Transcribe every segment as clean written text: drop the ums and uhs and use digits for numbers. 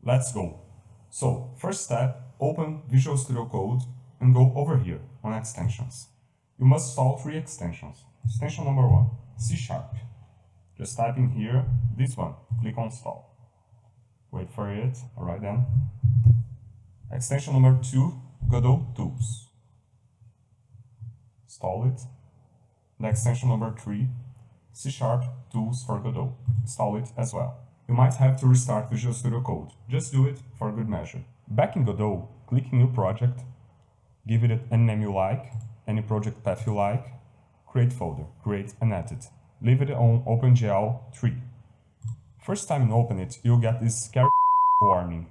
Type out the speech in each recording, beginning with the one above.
Let's go. So, first step, open Visual Studio Code and go over here on extensions. You must install 3 extensions. Extension number 1, C#. Just type in here, this one, click on install. Wait for it, alright then. Extension number 2, GODOT-TOOLS. Install it. The extension number 3, C# tools for Godot. Install it as well. You might have to restart Visual Studio Code. Just do it for good measure. Back in Godot, click New Project, give it any name you like, any project path you like, create folder, create and edit. Leave it on OpenGL 3. First time you open it, you'll get this scary warning.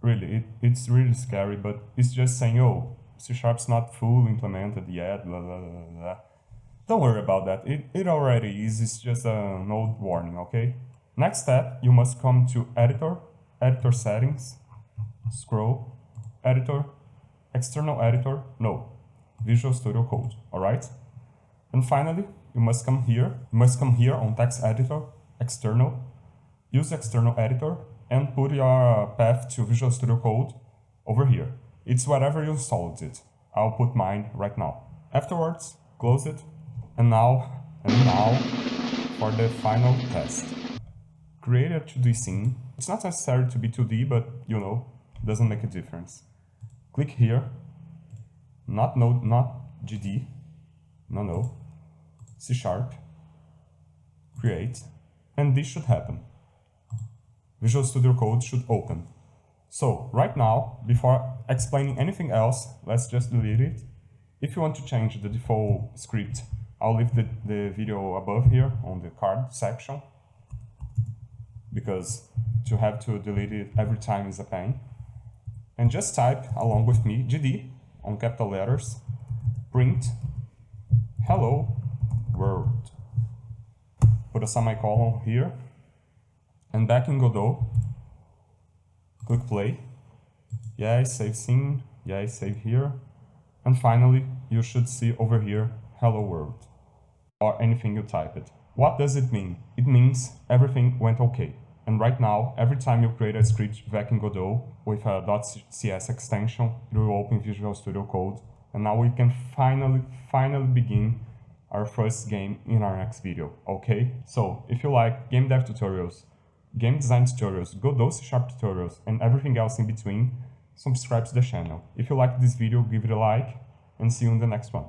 Really, it's really scary, but it's just saying, oh, C#'s not fully implemented yet, blah, blah, blah, blah. Don't worry about that, it already is, it's just an old warning, okay? Next step, you must come to Editor, Editor Settings, scroll, Editor, External Editor, no, Visual Studio Code, alright? And finally, you must come here on Text Editor, External, use External Editor, and put your path to Visual Studio Code over here. It's whatever you installed it. I'll put mine right now. Afterwards, close it, and now for the final test. Create a 2D scene. It's not necessary to be 2D, but you know, doesn't make a difference. Click here, not Node, not GD, no, C#, create, and this should happen. Visual Studio Code should open. So, right now, before explaining anything else, let's just delete it. If you want to change the default script, I'll leave the video above here on the card section, because to have to delete it every time is a pain. And just type along with me, GD, on capital letters, print, hello world. Put a semicolon here, and back in Godot, click play, yes, save scene, yes, save here, and finally, you should see over here, hello world, or anything you type it. What does it mean? It means everything went okay. And right now, every time you create a script back in Godot with a .cs extension, it will open Visual Studio Code. And now we can finally begin our first game in our next video, okay? So, if you like game dev tutorials, game design tutorials, Godot C# tutorials, and everything else in between, subscribe to the channel. If you like this video, give it a like, and see you in the next one.